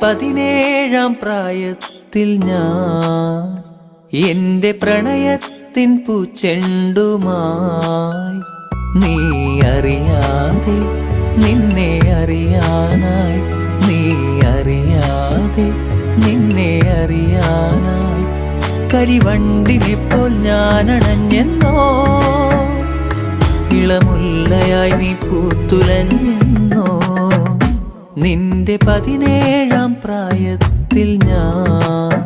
17-ാം പ്രായത്തിൽ ഞാൻ എന്റെ പ്രണയത്തിൻ പൂച്ചെണ്ടുമായി നീ അറിയാതെ നിന്നെ അറിയാനായി നീ അറിയാതെ നിന്നെ അറിയാനായി കരിവണ്ടിനെപ്പോൾ ഞാൻ അണഞ്ഞെന്നോ ഇളമുല്ലയായി നീ പൂത്തുലഞ്ഞെന്നോ നിന്റെ 17-ാം പ്രായത്തിൽ ഞാൻ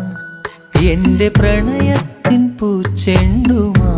എന്റെ പ്രണയത്തിൻ പൂച്ചെണ്ടുമായി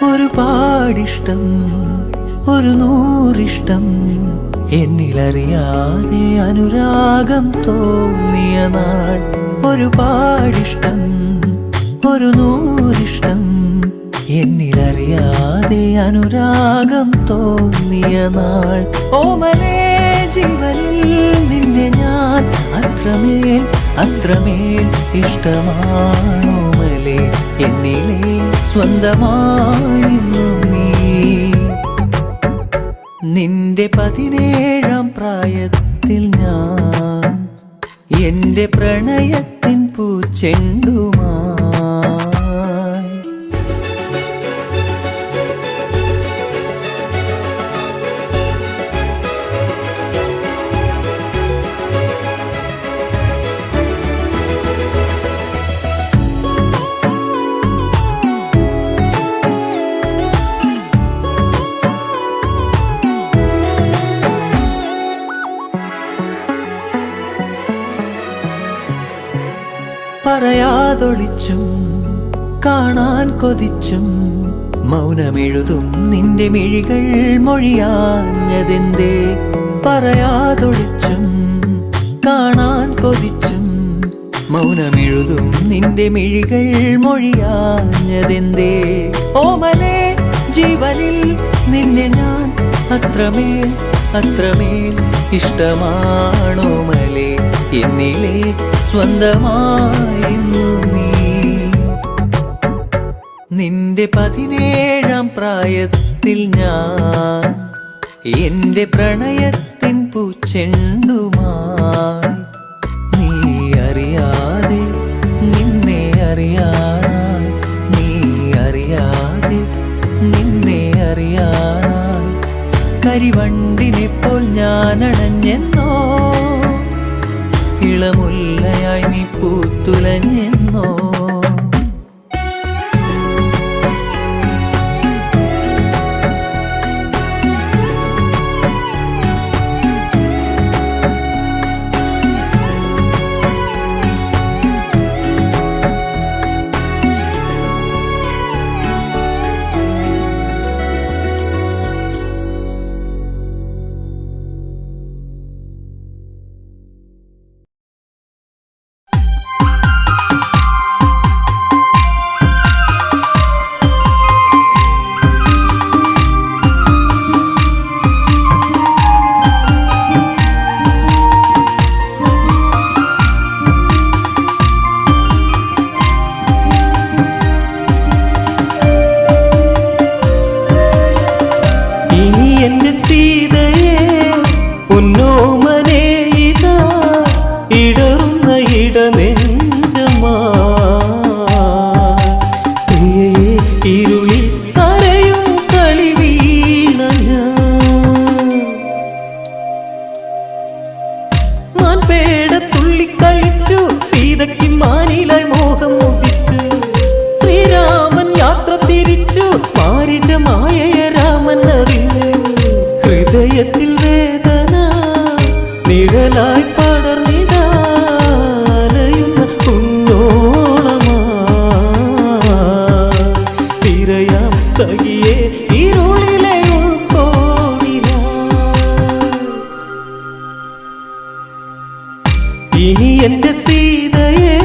ഒരുപാടിഷ്ടം ഒരു നൂറിഷ്ടം എന്നിലറിയാതെ അനുരാഗം തോന്നിയ നാൾ ഒരുപാടിഷ്ടം ഒരു നൂറിഷ്ടം എന്നിലറിയാതെ അനുരാഗം തോന്നിയ നാൾ ഓമലേ ജീവനിൽ നിന്നെ ഞാൻ അത്രമേൽ അത്രമേൽ ഇഷ്ടമാണോമലേ എന്നിലെ സ്വന്തമായിരുന്നു നീ നിന്റെ 17-ാം പ്രായത്തിൽ ഞാൻ എന്റെ പ്രണയത്തിൻ പൂച്ചെണ്ടുമായി പറയാതൊളിച്ചും കാണാൻ കൊതിച്ചും മൗനമെഴുതും നിന്റെ മിഴികൾ മൊഴിയാഞ്ഞതെന്തേ പറയാതൊളിച്ചും കാണാൻ കൊതിച്ചും മൗനമെഴുതും നിന്റെ മിഴികൾ മൊഴിയാഞ്ഞതെന്തേ ഓമലേ ജീവനിൽ നിന്നെ ഞാൻ അത്രമേൽ അത്രമേൽ ഇഷ്ടമാണോമലേ എന്നിലെ സ്വന്തമായിരുന്നു നീ നിന്റെ 17-ാം പ്രായത്തിൽ ഞാൻ എന്റെ പ്രണയത്തിൻ പൂച്ചെണ്ടുമായി നീ അറിയാതെ നിന്നെ അറിയാനായി നീ അറിയാതെ നിന്നെ അറിയാനായി കരിവണ്ടിനെപ്പോൾ ഞാൻ അണഞ്ഞെന്നോ ഇളമുല്ലയായി നീ പൂത്തുലഞ്ഞെന്നോ ഹൃദയത്തിൽ വേദന നിഴലായി പടർന്നിടാലയുന്ന കുഞ്ഞോളമാ തിരയാം സഖിയെ ഇരുളിലെ ഉൾക്കോവിലാ എന്റെ സീതയെ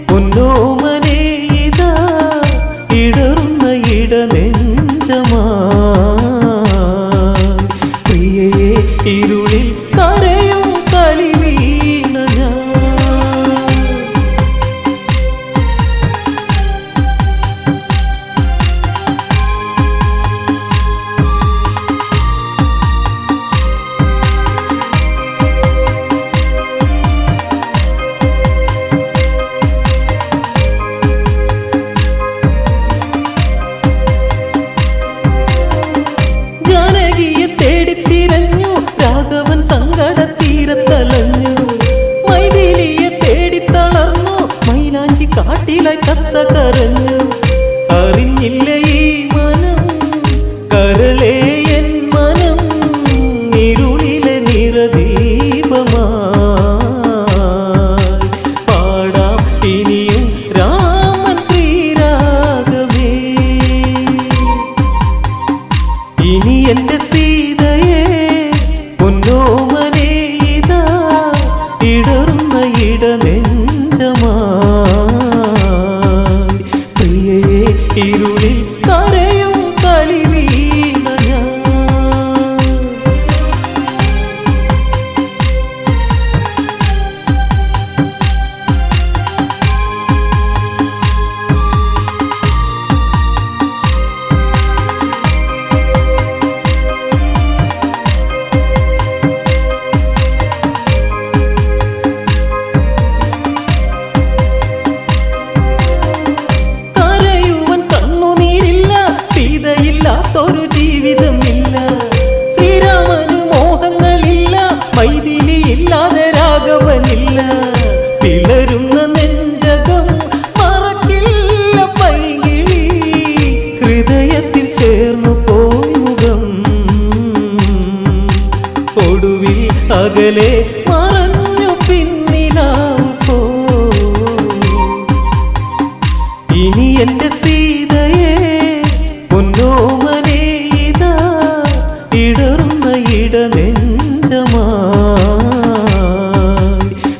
പൊന്നോമനെ ഇതാ ഇടറുന്ന ഇടനെഞ്ചമാ പ്രിയയെ ഇരുളിൽ കരയും കളി വീണ ഞാൻ രാഘവൻ സങ്കടത്തീരത്തലഞ്ഞു മൈഥിലിയെ തേടിത്തളർന്നു മൈലാഞ്ചി കാട്ടിലായി തത്ത കരഞ്ഞു അറിഞ്ഞില്ല ഈ മനം കരളേ എൻ മനം ഇരുളിലെ നിറദീപമായി പാടാം ഇനിയും രാമൻ ശ്രീരാഗമേ ഇനി എന്റെ സീതയെ പൊന്നോമനെ ഇതാ ഇടറുന്ന ഇടനെഞ്ചമായി പ്രിയയെ ഇരുളിൽ കരയും കളി വീണ ഞാൻ ൊരു ജീവിതമില്ല ശ്രീരാമന് മോഹങ്ങളില്ല മൈഥിലി ഇല്ലാതെ രാഘവനില്ല പിളരുന്ന നെഞ്ചകം മറക്കില്ല പൈകിളി ഹൃദയത്തിൽ ചേർന്നു പോയി മുഖം ഒടുവിൽ അകലെ മറഞ്ഞു പിന്നിലാവ് പോ ഇനി എന്റെ സീതയെ പൊന്നോമനെ ഇതാ ഇടറുന്ന ഇടനെഞ്ചമായി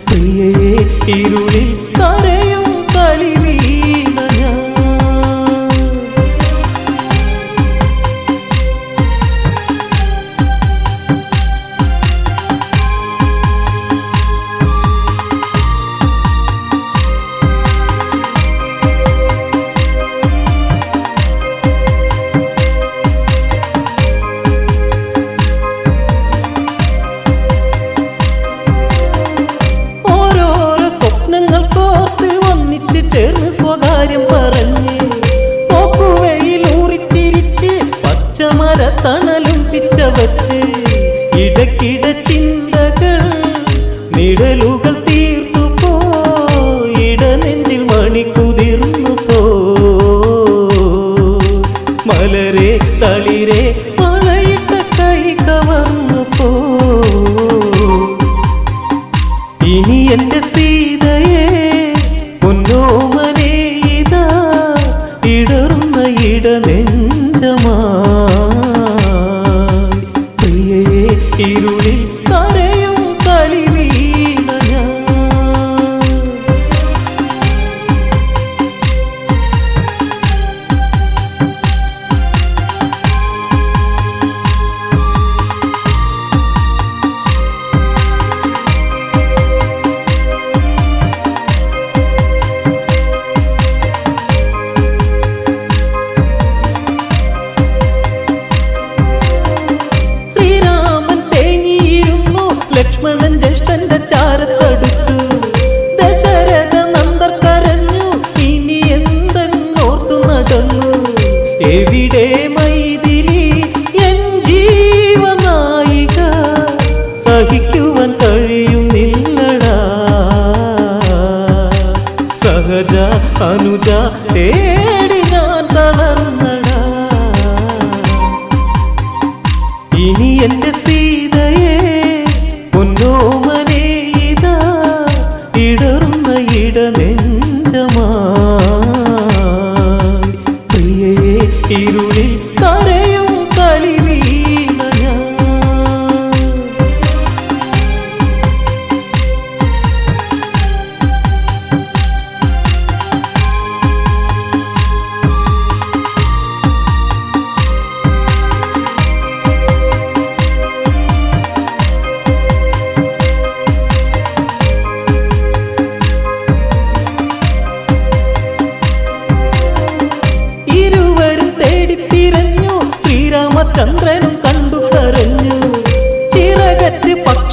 പ്രിയയെ ഇരുളിൽ കരയും കളി വീണ ഞാൻ ചേർന്ന് സ്വകാര്യം പറഞ്ഞ് പോക്കുവയിലൂറിച്ചിരിച്ച് പച്ചമര തണലും പിച്ച വച്ച് ഇടയ്ക്കിട ചിന്തകൾ നിഴലുകൾ തീർത്തു പോ ഇടനെഞ്ചിൽ മണി കുതിർന്നു പോ മലരെ തളിരെ മഴയിട്ട കൈ കവർന്നു പോ ഇനി എന്റെ സീതയെ പൊന്നോമനെ ഇതാ ഇടറുന്ന ഇടനെഞ്ചമായി പ്രിയയെ ഇരുളിൽ കരയും കളി വീണ ഞാൻ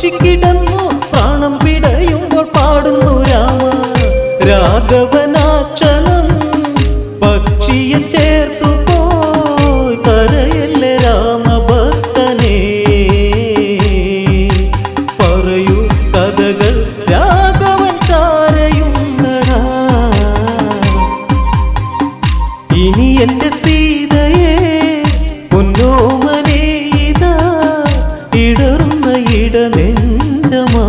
പക്ഷിക്കിടന്നു പ്രാണം പിടയുമ്പോൾ പാടുന്നു രാമ രാഘവനാക്ഷണം പക്ഷിയെ ചേർത്തു പോയി കരയല്ലേ രാമഭക്തനേ പറയൂ കഥകൾ രാഘവൻ ചാരയുണ്ടടാ ഇനി എന്റെ സീതയെ പൊന്നോമനെ ഇതാ ഇടറുന്ന ഇടനെഞ്ചമാ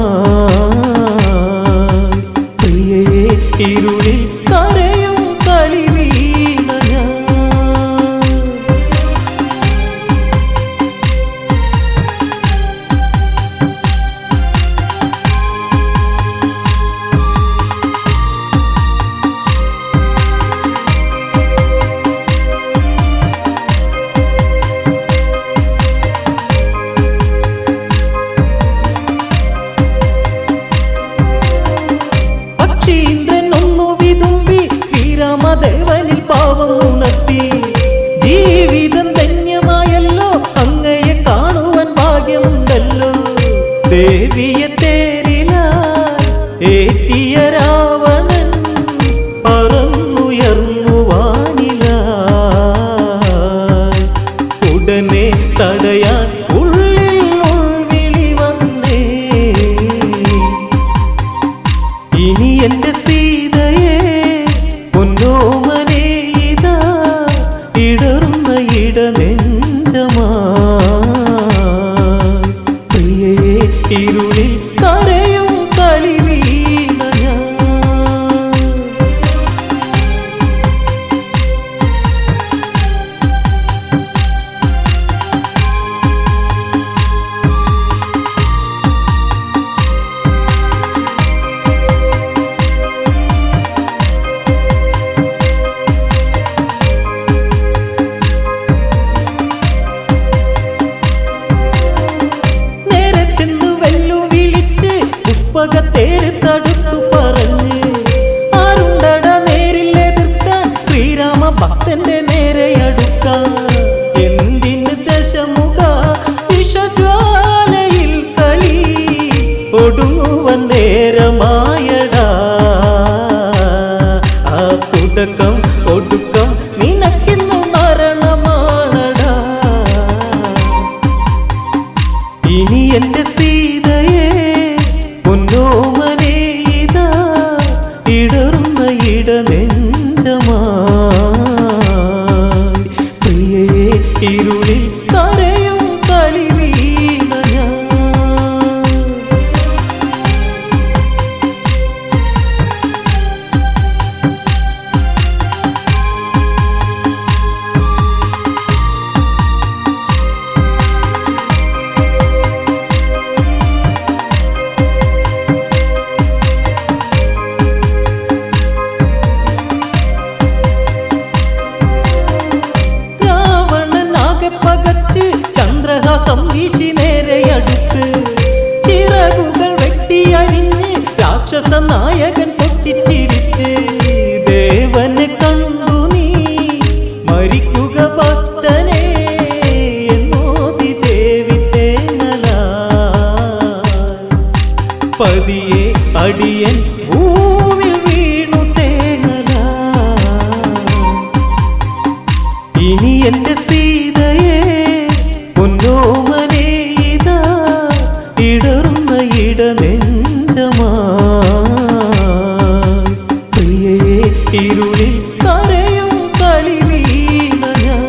പ്രിയയെ ഇരുളിൽ കരയും കളി വീണ ഞാൻ ദേവനിൽ പാവം ഉണർത്തി ജീവിതം ധന്യമായല്ലോ അങ്ങയെ കാണുവാൻ ഭാഗ്യമുണ്ടല്ലോ ദേവിയെ തേരിലായി ഏറ്റിയ രാവണൻ പറന്നുയർന്നു വാനിലായി ഉടനെ തടയാൻ ഉള്ളിൽ ഉൾവിളി വന്നേ ഇനി എന്റെ സീതയെ പൊന്നോമനെ ഇതാ ഇടറുന്ന ഇടനെഞ്ചമാ പ്രിയയെ ഇരുളിൽ കരയും കളി വീണ ഞാൻ പുഷ്പകത്തേര് തടുത്തു പറഞ്ഞ് ആരുണ്ടട നേരിൽ എതിർക്കാൻ ശ്രീരാമ ഭക്തന്റെ നേരെ അടുക്കാൻ എന്തിന് ദശമുഖ വിഷജ്വാലയിൽ കളി ഒടുങ്ങുവൻ നേരമായടാ ആ തുടക്കം ഒടുക്കം നിനക്കിന്നു മരണമാണടാ ഇനി എന്റെ സീതയെ പൊന്നോമനെ ഇതാ ഇടറുന്ന ഇടനെഞ്ചമാ പ്രിയയെ ഇരുളിൽ കരയും കളി വീണ ഞാൻ പകച്ച് ചന്ദ്രഹാസം വീശി നേരെ അടുത്ത് ചിറകുകൾ വെട്ടിയരിഞ്ഞ് രാക്ഷസ നായകൻ പൊട്ടിച്ചിരിച്ച് ദേവനെ കണ്ടു നീ മരിക്കുക ഭക്തനെ എന്നോതി ദേവി തേങ്ങല പതിയെ അടിയൻ ഭൂവിൽ വീണു തേങ്ങല ഇനി എന്റെ സീതയെ പൊന്നോമനെ ഇതാ ഇടറുന്ന ഇടനെഞ്ചമാ പ്രിയയെ ഇരുളിൽ കരയും കളി വീണ ഞാൻ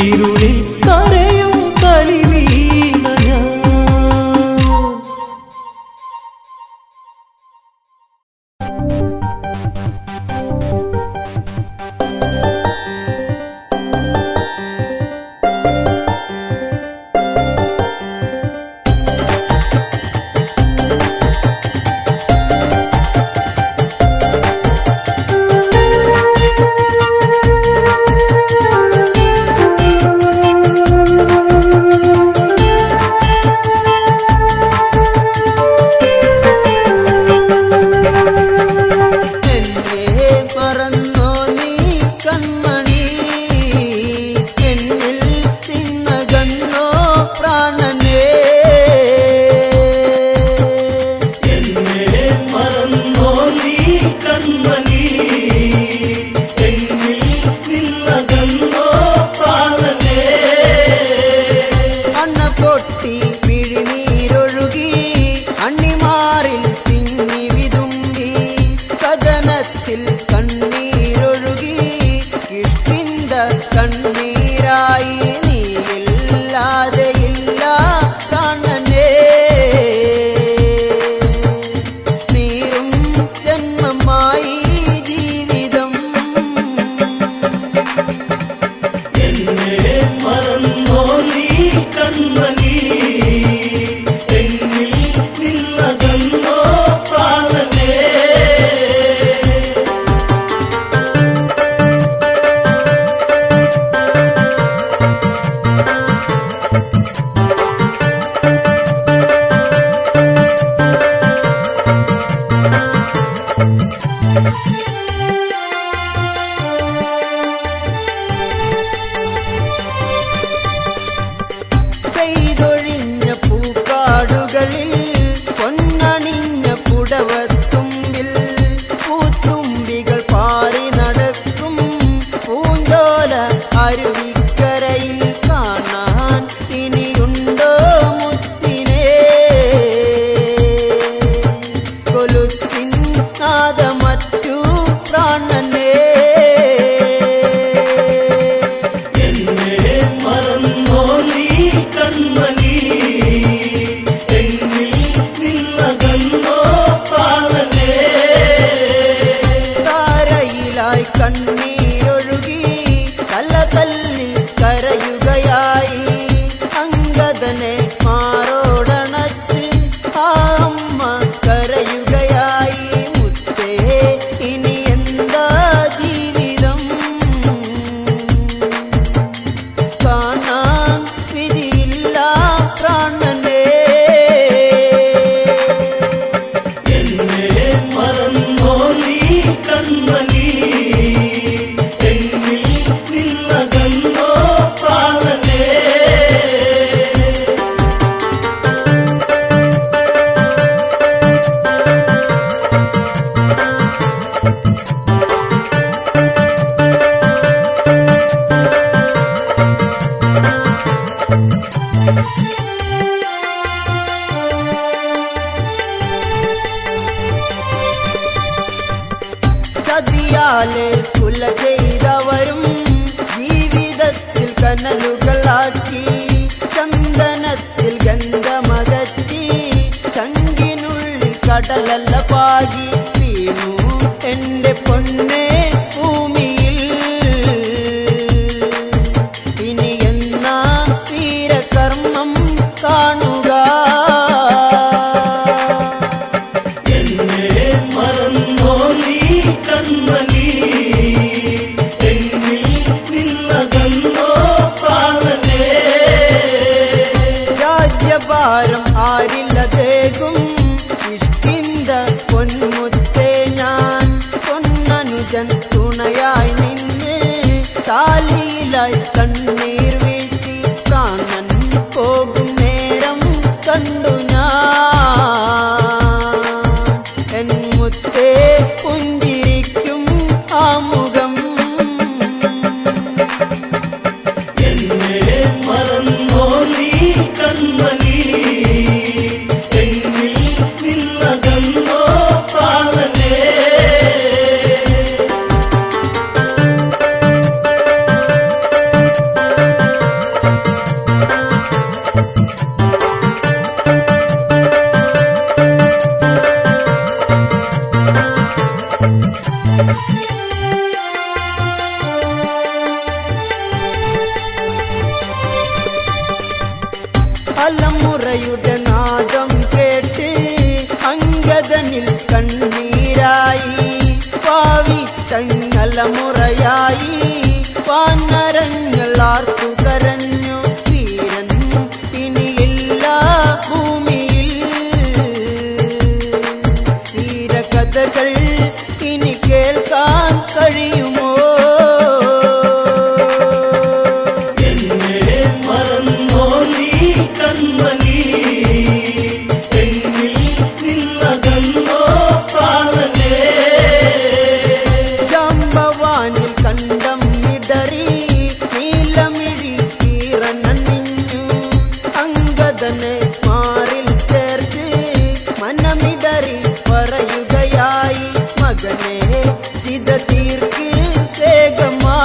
ഇരുളിൽ കരയും കളിവീണ ഞാൻ. ചതിയാലെ കുല ചെയ്തവരും ജീവിതത്തിൽ കനലുകളാക്കി ചന്ദനത്തിൽ ഗന്ധമകറ്റി ചങ്കിനുള്ളിൽ കടലല്ല പാകി വീണു എന്റെ പൊന്നെ ഭൂമിയിൽ. ഇനി എന്നാ വീരകർമ്മം കാണുക? രാജ്യഭാരം ആരില്ലതേകും ഇഷ്ടിന്ത പൊന്മുത്തേ ഞാൻ പൊന്നനുജൻ തുണയായി നിന്ന് താലിയിലായി കണ്ണീർ വീഴ്ത്തി പ്രാണൻ പോകും നേരം കണ്ടു ഞാൻ എൻ മുത്തേ പുഞ്ചിരിക്കും ആ മുഖം. അറയുടെ നാദം കേട്ട് അങ്കദനിൽ കണ്ണീരായി പാവി തങ്ങലമുറയായി പാനരങ്ങൾ ആർത്തു കരഞ്ഞു വീരൻ ഇനിയില്ല ഭൂമിയിൽ വീരകഥകൾ ഇനി കേൾക്കാൻ കഴിയുമോ ജാമ്പവാനിൽ കണ്ടം ഇടറി നീലമിഴി കീറനണിഞ്ഞു അങ്കദനെ മാറിൽ ചേർത്ത് മനമിടറി പറയുകയായി മകനെ ചിത തീർക്ക് വേഗമാ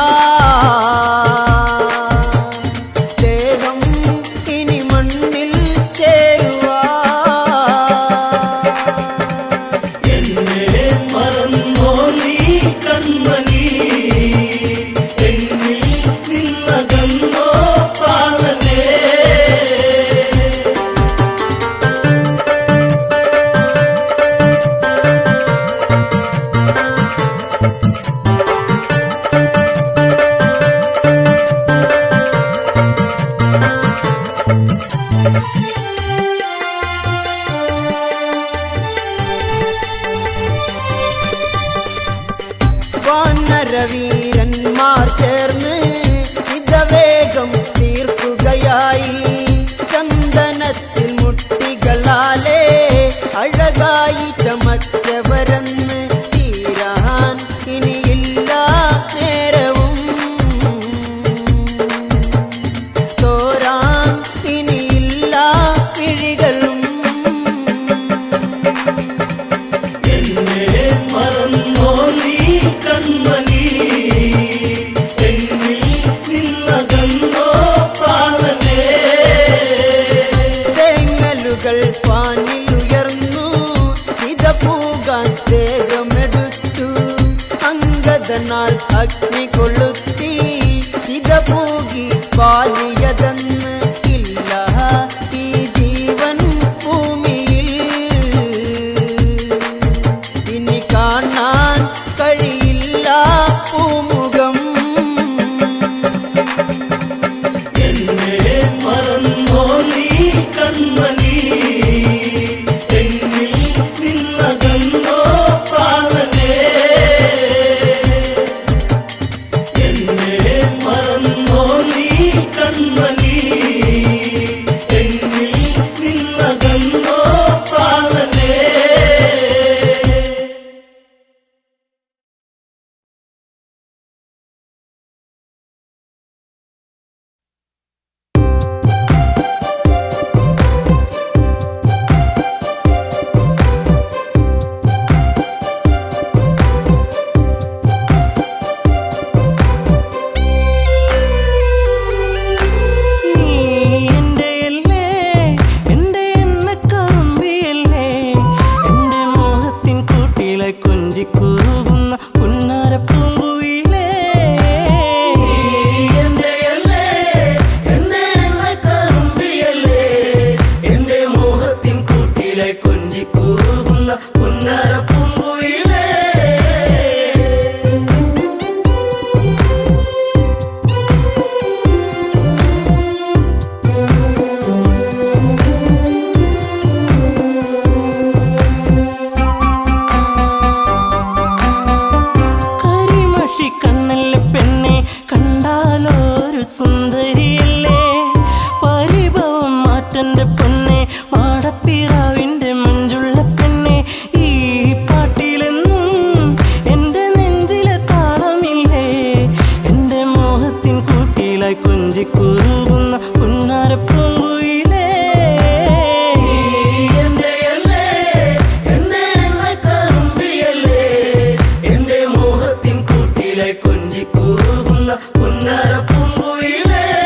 ദേഹം ഇനി മണ്ണിൽ ചേരുവാ വാനരവീരന്മാർ ചേർന്ന് ഇതവേഗം തീർക്കുകയായി ചന്ദനത്തിൽ മുട്ടികളാലേ അഴകായി ചമച്ചവരെന്ന് തീരാൻ ഇനിയില്ല നേരവും തോരാൻ ഇനിയില്ല പിഴികളും തേങ്ങലുകൾ പാനിലുയർന്നു ചിത പൂകാൻ ദേഹമെടുത്തു അങ്കദനാൽ അഗ്നി കൊളുത്തി ചിത പൂകി പാലിയതെന്ന് ഇല്ല ഈ ജീവൻ ഭൂമിയിൽ ഇനി കാണാൻ കഴിയില്ല പൂമുഖം കൊഞ്ചിക്കൂറുന്ന പുന്നര പൂങ്കുയിലേ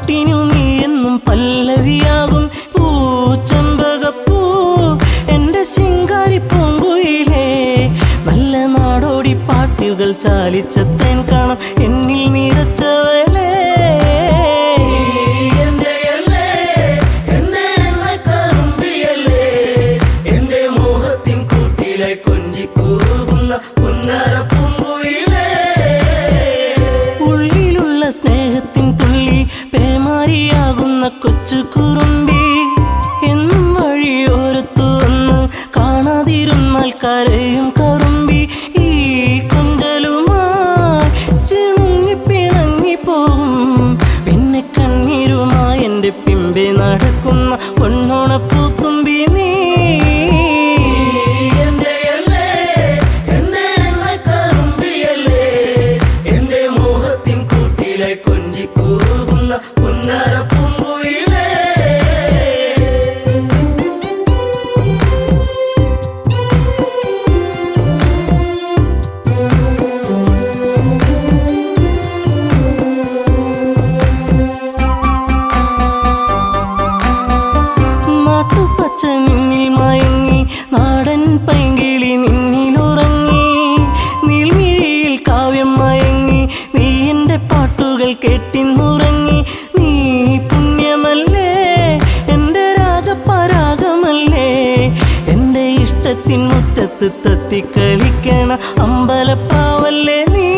പാട്ടിനു നീ എന്നും പല്ലവിയാകും പൂച്ചെമ്പകപ്പൂ എൻ്റെ ശിങ്കാരി പൂങ്കുയിലേ നല്ല നാടോടി പാട്ടുകൾ ചാലിച്ചത്തേൻ കാണാം എന്നിൽ നിറച്ചവളേ ഉള്ളിലുള്ള സ്നേഹത്തിൻ തുള്ളി പേമാരിയാകുന്ന കൊച്ചു കുറുമ്പി എന്നും വഴിയോരത്തു വന്ന് കാണാതിരുന്നാൽ കരയും കറുമ്പി ഈ കൊഞ്ചലുമായി ചിണുങ്ങി പിണങ്ങിപ്പോകും പിന്നെ കണ്ണീരുമായി എൻ്റെ പിമ്പെ നടക്കുന്ന പൊന്നോണപ്പൂത്തുമ്പി നീ നാട്ടുപച്ച നിന്നിൽ മയങ്ങി നാടൻ പൈങ്കിളി നിന്നിലുറങ്ങി നീൽമിഴിയിൽ കാവ്യം മയങ്ങി നീ എൻ്റെ പാട്ടുകൾ കേട്ടിന്നുറങ്ങി നീ പുണ്യമല്ലേ എൻ്റെ രാഗപരാഗമല്ലേ എൻ്റെ ഇഷ്ടത്തിൻ മുറ്റത്ത് തത്തിക്കളിക്കണ അമ്പലപ്പാവല്ലേ നീ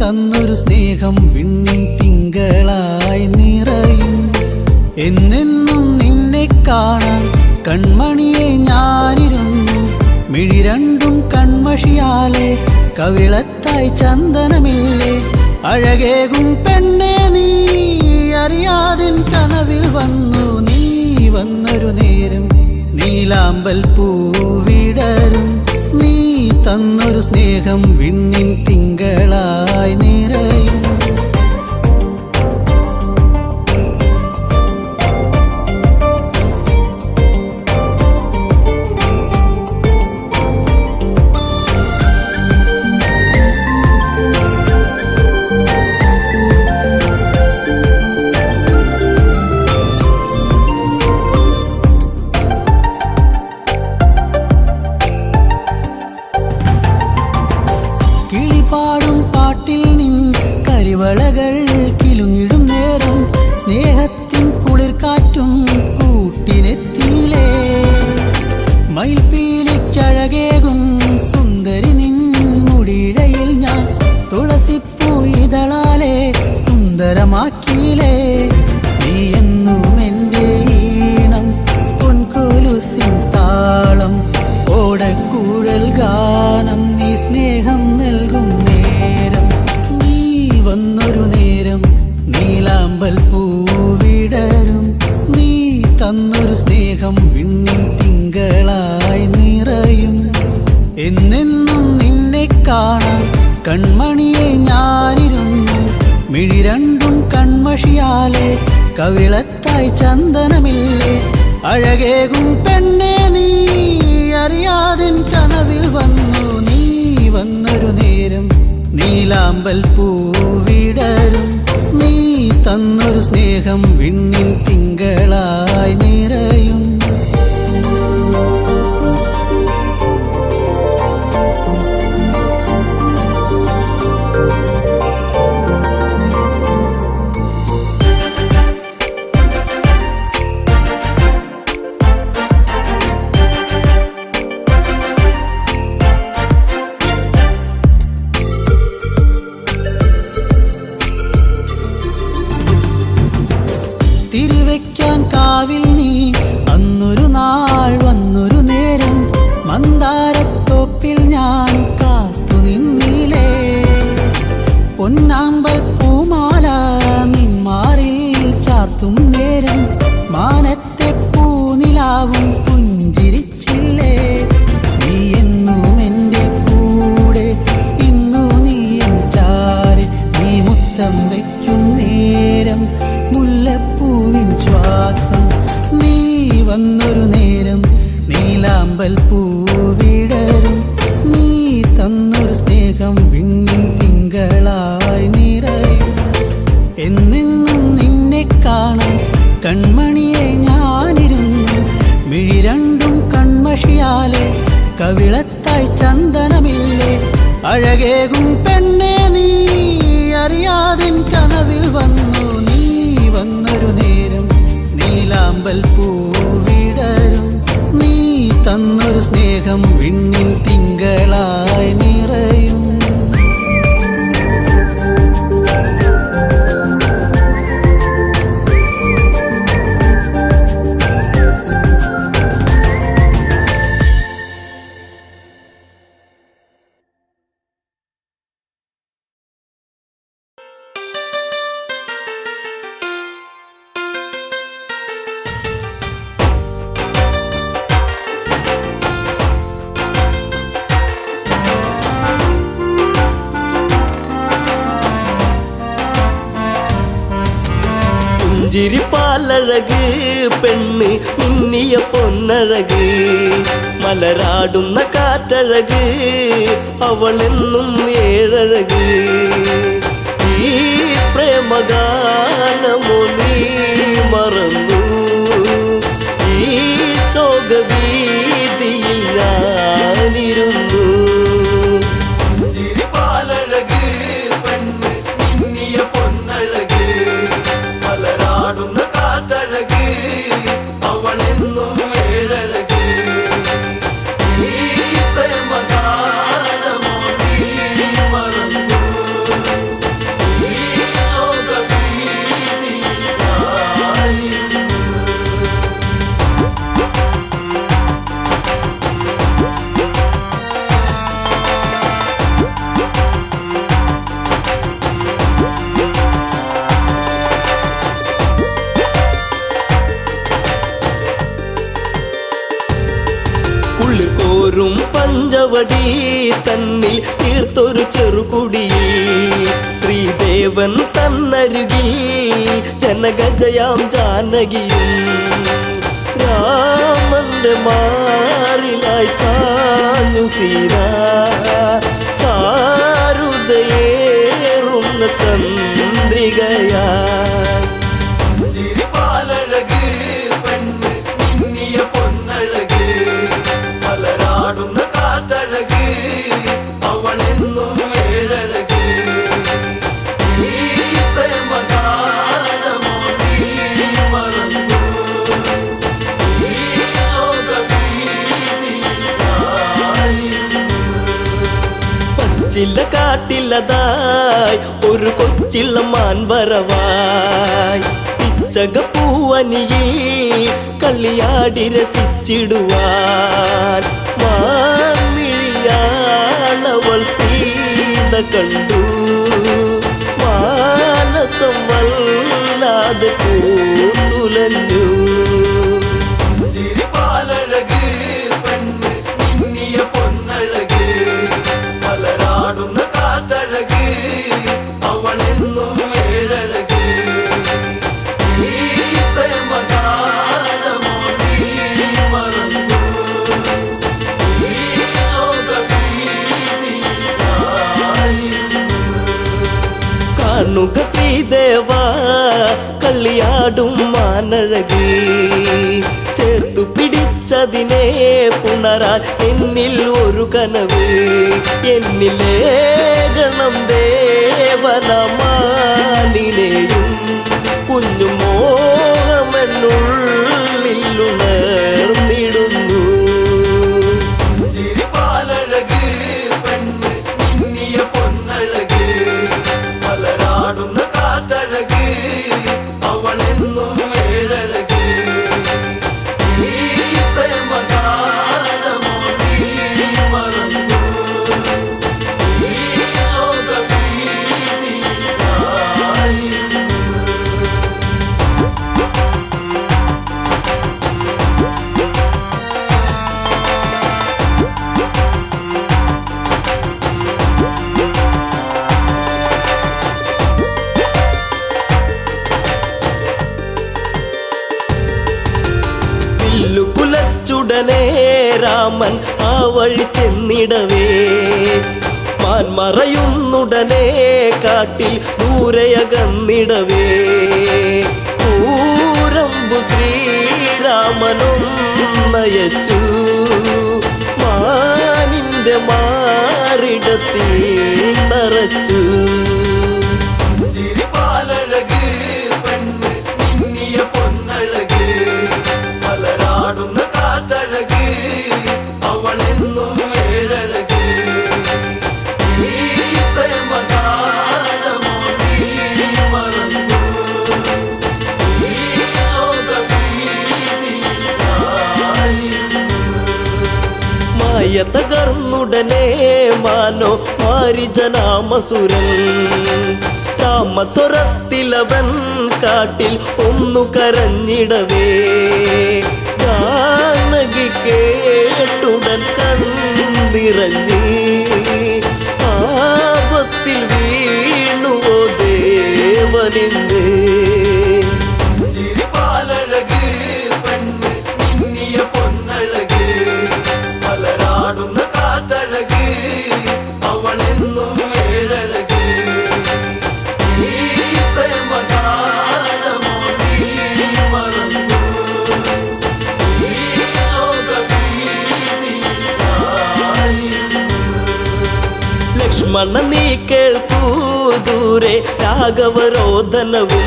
തന്നൊരു സ്നേഹം വിണ്ണിൻ തിങ്കളായി നിറയും എന്നെന്നും നിന്നെ കാണാൻ കൺമണിയെ ഞാനിരുന്നു മിഴി രണ്ടും കൺമഷിയാലെ കവിളത്തായി ചന്ദനമില്ലേ അഴകേകും പെണ്ണെ നീ അറിയാതിൻ കനവിൽ വന്നു നീ വന്നൊരു നേരം നീലാമ്പൽ പൂവിടരും നീ തന്നൊരു സ്നേഹം വിണ്ണിൻ തിങ്കളായി നിറയും പാടും പാട്ടിൽ നിൻ കരിവളകൾ കിലുങ്ങിടും നേരം സ്നേഹത്തിൻ കുളിർക്കാറ്റും കൂട്ടിനെത്തിയിലേ മയിൽപ്പീലിക്കഴകേകും സുന്ദരി നിൻ മുടിയിഴയിൽ ഞാൻ തുളസിപ്പൂ ഇതളാലെ സുന്ദരമാക്കിയിലേ നീ എന്നും എൻ്റെ ഈണം പൊൻകൊലുസിൻ താളം ഓടക്കൂഴൽ ഗാനം നീ സ്നേഹം നൽകും നേരം നീ വന്നൊരു നേരം നീലാമ്പൽ പൂവിടരും നീ തന്നൊരു സ്നേഹം വിണ്ണിൻ തിങ്കളായി നിറയും എന്നെന്നും നിന്നെ കാണാൻ കൺമണിയെ ഞാനിരുന്നു മിഴി രണ്ടും കൺമഷിയാലെ കവിളത്തായി ചന്ദനമില്ലേ അഴകേകും പെണ്ണെ നീ അറിയാതിൻ കനവിൽ വന്നു നീ വന്നൊരു നേരം നീലാമ്പൽ പൂവിടരും നീ തന്നൊരു സ്നേഹം വിണ്ണിൻ തിങ്കളായി നിറയും തിരിവെക്കാൻ കാവിൽ നീ അന്നൊരു നാൾ വന്നൊരു നേരം മന്ദാരത്തോപ്പിൽ ഞാൻ കാത്തു നിന്നിലേ പൊന്നാമ്പൽ പൂമാല നിന്മാറിൽ ചാർത്തും നേരം മാനത്തെ പൂനിലാവും പുഞ്ചിരിച്ചില്ലേ നീ എന്നും എൻ്റെ കൂടെ ഇന്നു നീ എൻ ചാരി നീ മുത്തം വയ്ക്കും നേരം മുല്ലപ്പൂവിൻ ശ്വാസം നീ വന്നൊരു നേരം നീലാമ്പൽ പൂവിടരും നീ തന്നൊരു സ്നേഹം വിണ്ണിൻ തിങ്കളായി നിറയും എന്നെന്നും നിന്നെ കാണാൻ കൺമണിയെ ഞാനിരുന്നു മിഴി രണ്ടും കൺമഷിയാലെ കവിളത്തായി ചന്ദനമില്ലേ അഴകേകും പെണ്ണെ നീ അറിയാതിൻ കനവിൽ വന്നു നീ വന്നൊരു നേരം നീലാമ്പൽ പൂവിടരും നീ തന്നൊരു സ്നേഹം വിണ്ണിൻ തിങ്കളായി നിറയും പുഞ്ചിരിപ്പാലഴക് പെണ്ണ് മിന്നിയ പൊന്നഴക് മലരാടുന്ന കാറ്റഴക് അവളെന്നും ഏഴഴക് ഈ പ്രേമഗാനമോ നീ മറന്നു ഈ ശോകവീതിയിൽ ഞാനിരുന്നു പുഞ്ചിരിപ്പാലഴക് പെണ്ണ് മിന്നിയ പൊന്നഴക് മലരാടുന്ന കാറ്റഴക് അവളെന്നും ഏഴഴക് ഈ പ്രേമഗാനമോ നീ മറന്നു ഈ ശോകവീതിയിൽ ഞാനിരുന്നു കുളിർക്കോരും പഞ്ചവടി തന്നിൽ തീർത്തൊരു ചെറുകുടി ശ്രീദേവൻ തന്നരുകിൽ ജനകജയാം ജാനകിയും രാമന്റെ മാറിലായി ചാഞ്ഞു സീത ചാരുതയേറുന്ന ചന്ദ്രികയാ പുഞ്ചിരിപ്പാലഴക് പെണ്ണ് മിന്നിയ പൊന്നഴക് മലരാടുന്ന കാറ്റഴക് അവളെന്നും ഏഴഴക് ഈ പ്രേമഗാനമോ നീ മറന്നു ഈ ശോകവീതിയിൽ ഞാനിരുന്നു പച്ചില കാട്ടിലതായി ഒരു കൊച്ചിള്ള മാൻവരവായി പിച്ചകപ്പൂവനിയിൽ കളിയാടി രസിച്ചിടുവാൻ മാൻമിഴിയാളവൾ സീത കണ്ടു മാനസം വല്ലാതെ പൂത്തുലഞ്ഞു പുഞ്ചിരിപ്പാലഴക് പെണ്ണ് മിന്നിയ പൊന്നഴക് മലരാടുന്ന കാറ്റഴക് അവളെന്നും ഏഴഴക് ഈ പ്രേമ ചേർത്തു പിടിച്ചതിനെ പുണരാൻ എന്നിൽ ഒരു കനവ് എന്നിലേ ഗണം ദേവനമാനിനെയും കുഞ്ഞു മോഹമെന്നുള്ളിലുണർന്നിടുന്നു. ചിരിപ്പാലഴക് പെണ്ണ് മിന്നിയ പൊന്നഴക് മലരാടുന്ന കാറ്റഴക് അവളെന്നും ഏഴഴക് ഈ പ്രേമഗാനമോ നീ മറന്നു ഈ ശോകവീതിയായിരുന്നു. കുലച്ചുടനെ രാമൻ ആ വഴി ചെന്നിടവേ മാൻമറയുന്നുടനെ കാട്ടിൽ ദൂരയകന്നിടവേ കൂരമ്പു ശ്രീരാമനും നയച്ചു മാനിന്റെ മാറിടത്തിൽ തറച്ചു. ചിരിപ്പാലഴക് പെണ്ണ് മിന്നിയ പൊന്നഴക് മലരാടുന്ന കാറ്റഴക് അവളെന്നും ഏഴഴക് ഈ പ്രേമഗാനമോ നീ മറന്നു ഈ ശോകവീതിയായിരുന്നു. മായ തകർന്നുടനെ മാനോ മാരിജനാമസുരൻ താമസ്വരത്തിലവൻ കാട്ടിൽ ഒന്നു കരഞ്ഞിടവേ ജാനകി കേട്ടുടൻ കണ്ണിറങ്ങി ആപത്തിൽ വീണുവോ ദേവനിന്ന്. ചിരിപ്പാലഴക് പെണ്ണ് മിന്നിയ പൊന്നഴക് മലരാടുന്ന കാറ്റഴക് അവളെന്നും ഏഴഴക് ഈ പ്രേമഗാനമോ നീ മറന്നു ഈ ശോകവീതിയായിരുന്നു. ലക്ഷ്മണ നീ കേൾക്കൂ ദൂരെ രാഘവരോധനവും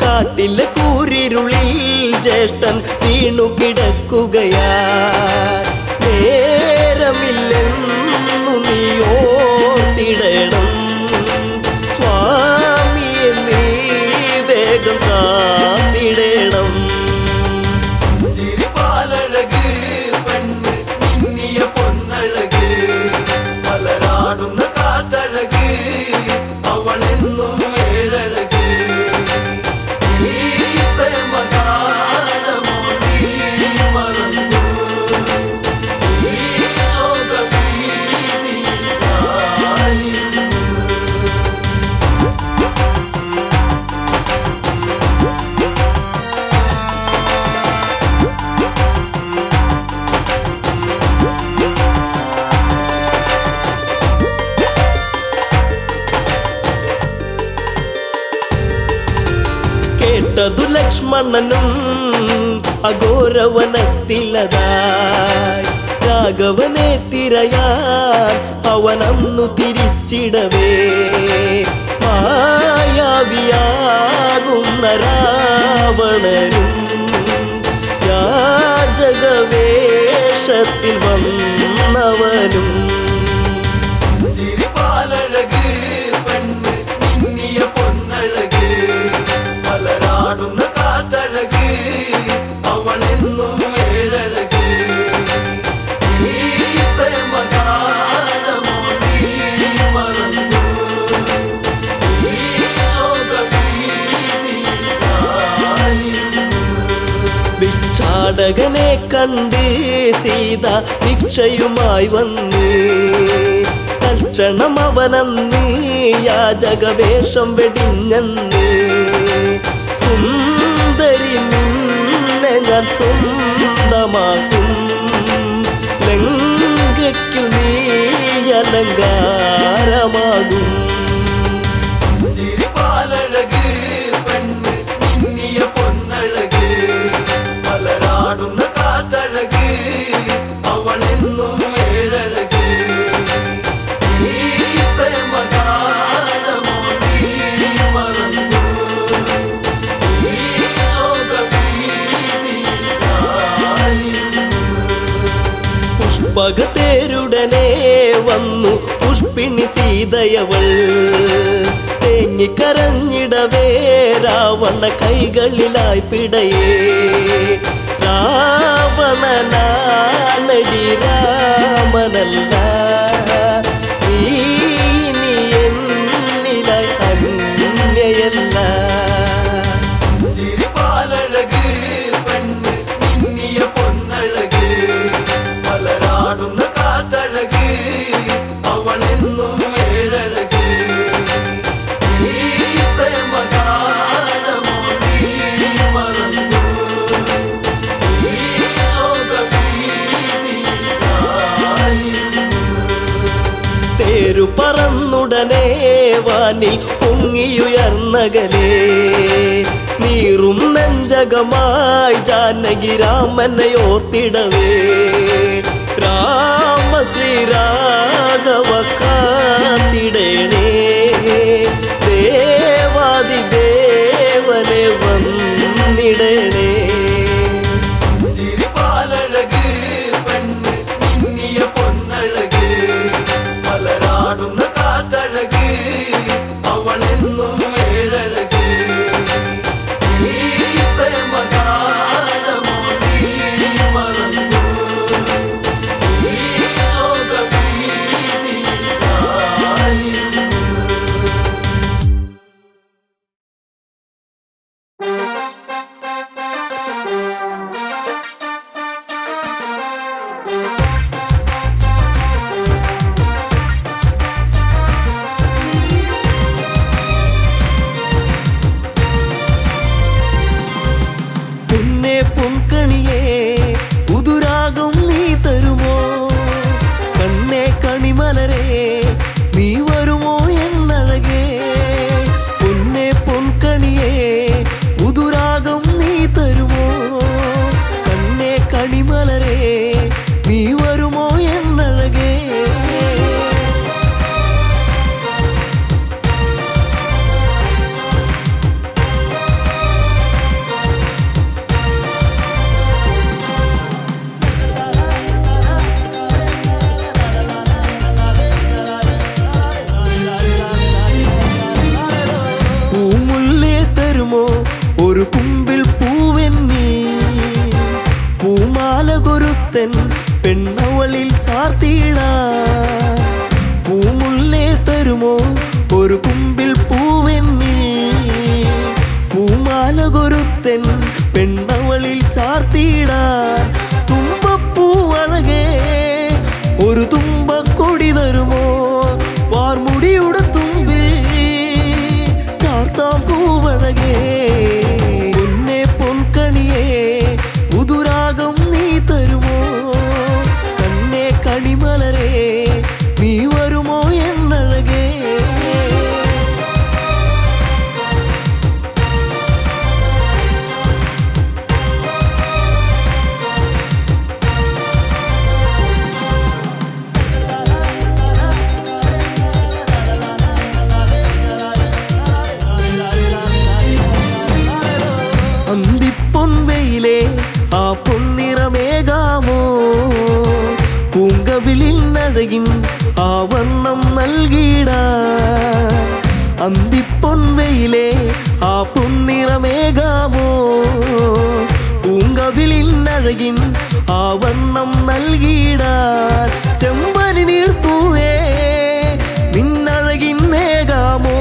കാട്ടിലെ കൂരിരുളിൽ ജ്യേഷ്ഠൻ വീണു കിടക്കുകയാ നേരമില്ലെന്നു നീ ഓർത്തിടണം സ്വാമിയെ നീ വേഗം കാത്തിടണം. ചിരിപ്പാലഴക് പെണ്ണ് മിന്നിയ പൊന്നഴക് മലരാടുന്ന കാറ്റഴക് അവളെന്നും ഏഴഴക് ഈ പ്രേമഗാനമോ നീ മറന്നു ഈ ശോകവീതിയായിരുന്നു. കേട്ടതു ലക്ഷ്മണനും അഘോരവനത്തിലതായി രാഘവനെ തിരയാൻ അവനന്നു തിരിച്ചിടവേ മായാവിയാകുന്ന രാവണനും യാചകവേഷത്തിൽ വന്നവനും. ചിരിപ്പാലഴക് പെണ്ണ് മിന്നിയ പൊന്നഴക് മലരാടുന്ന കാറ്റഴക് അവളെന്നും ഏഴഴക് ഈ പ്രേമഗാനമോ നീ മറന്നു ഈ ശോകവീതിയായിരുന്നു. ഭിക്ഷാടകനെ കണ്ട് സീത ഭിക്ഷയുമായി വന്ന് തൽക്ഷണം അവനന്ന് യാചകവേഷം വെടിഞ്ഞന്ന് സുന്ദരി നിന്നെ ഞാൻ സ്വന്തമാക്കും ലങ്കയ്ക്കു നീ അലങ്കാരമാകും. ചിരിപ്പാലഴക് പെണ്ണ് മിന്നിയ പൊന്നഴക് പകത്തേരുടനെ വന്നു പുഷ്പിണി സീതയവൾ തേങ്ങിക്കരഞ്ഞിടവേ രാവണ കൈകളിലായി പിടയേ രാവണനാണടി രാമനല്ല നീ എന്നിലായി അന്യയല്ല ചിരിപ്പാലഴക് പെണ്ണ് മിന്നിയ പൊന്നഴക് പലരാടുന്ന കാറ്റഴക് അവളെന്നും ഏഴഴക് ഈ പ്രേമഗാനമോ നീ മറന്നു ഈ ശോകഭീതിയായിരുന്നു. തേരു പറന്നുടനെ വാനിൽ പൊങ്ങിയുയർന്നകലേ നീറും നെഞ്ചകമായി ജാനകി രാമനെ ഓർത്തിടവേ രാമ ശ്രീരാഘവ കാത്തിടേണേ ദേവാദി ദേവനെ വന്നിടണേ ചിരിപ്പാലഴക് പെണ്ണ് മിന്നിയ പൊന്നഴക് പലരാടുന്ന കാറ്റഴക് അവളെന്നും ഏഴഴക് ഈ പ്രേമഗാനമോ നീ മറന്നു ഈ ശോകഭീതിയായിരുന്നു. പൊന്നേ പൊൻകണിയേ പുതുരാഗം നീ തരുമോ കണ്ണേ കണിമലരേ നീ വരുമോ എന്നഴകേ പൊന്നേ പൊൻകണിയേ പുതുരാഗം നീ തരുമോ കണ്ണേ കണിമലരേ നീ വരുമോ എന്നഴകേ പൂമുല്ലേ തരുമോ ഒരു കുമ്പിൽ പൂവെന്നീ പൂമാല കൊരുത്തൻ പെണ്ണവളിൽ ചാർത്തിയിടാ പൂമുല്ലേ തരുമോ ഒരു കുമ്പിൽ പൂവെന്നീ പൂമാല കൊരുത്തൻ പെണ്ണവളിൽ ചാർത്തിയിടാ തുമ്പപ്പൂവഴകേ ഒരു തുമ്പക്കൊടി തരുമോ വാർമുടിയുടെ തുമ്പിൽ ചാർത്താം പൂവഴകേ പൊന്നേ പൊൻകണിയേ പുതുരാഗം നീ തരുമോ കണ്ണേ കണിമലരേ നീ വരുമോ എന്നഴകേ അന്തിപ്പൊൻവെയിലേ ആ പൊന്നിറമേകാമോ പൂങ്കവിളിൽ നഴകിൻ ആ വർണ്ണം നൽകിടാ അന്തിപ്പൊൻവെയിലേ ആ പൊന്നിറമേകാമോ പൂങ്കവിളിൽ നഴകിൻ ആ വർണ്ണം നൽകിടാൻ ചെമ്പനി നീർപ്പൂവേ നിന്നഴകിൻ നേകാമോ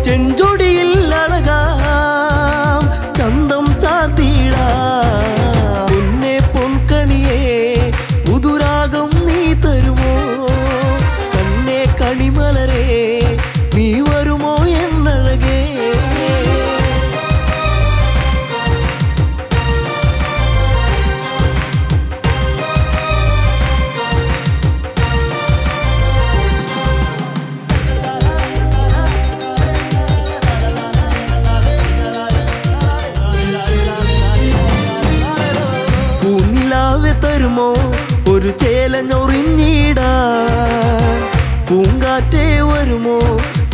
ചെഞ്ചൊടിയിൽ അഴകാം ചന്തം ചാത്തിടാ പൊന്നേ പൊൻകണിയേ പുതുരാഗം നീ തരുമോ കണ്ണേ കണിമലരേ നീ വരുമോ എന്നഴകേ പൂനിലാവെ തരുമോ ഒരു ചേലഞ്ഞൊറിഞ്ഞിടാ പൂങ്കാറ്റേ വരുമോ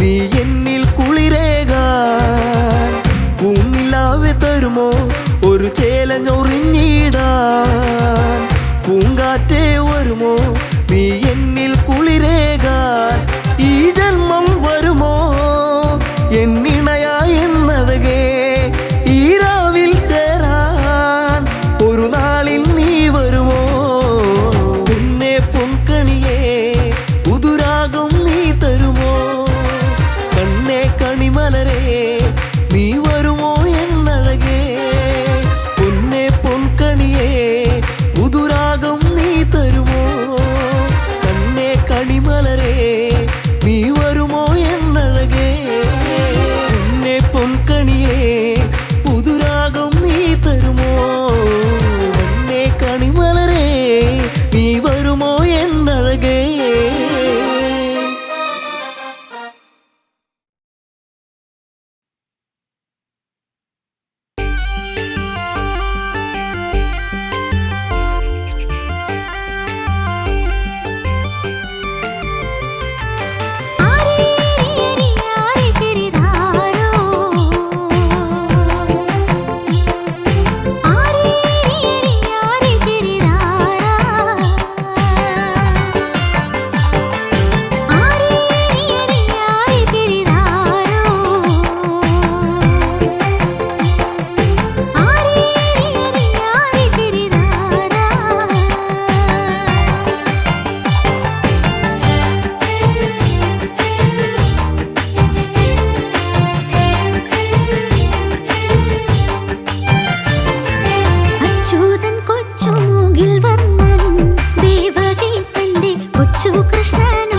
നീ എന്നിൽ കുളിരേകാൻ പൂനിലാവെ തരുമോ ഒരു ചേലഞ്ഞൊറിഞ്ഞിടാൻ പൂങ്കാറ്റേ വരുമോ നീ എന്നിൽ കുളിരേകാൻ ഈ ജന്മം വരുമോ എന്നിണയായി എന്നഴകേ ഈ രാവിൽ ചേരാൻ ഒരു നാളിൽ നീ വരുമോ പിന്നെ പൊൻകണിയേ പുതുരാഗം നീ തരുമോ കണ്ണേ കണിമലരേ നീ വരുമോ എന്നഴകേ പൊന്നെ പൊൻകണിയേ പുതുരാഗം നീ തരുമോ കണ്ണേ കണിമലരേ നീ വരുമോ എന്നഴകേ പൊന്നെ പൊൻകണിയേ പുതുരാഗം നീ തരുമോ കണ്ണേ കണിമലരേ നീ വരുമോ എന്നഴകേ കൊച്ചു മൂകിൽ വർണ്ണൻ ദേവകി തന്റെ കൊച്ചു കൃഷ്ണൻ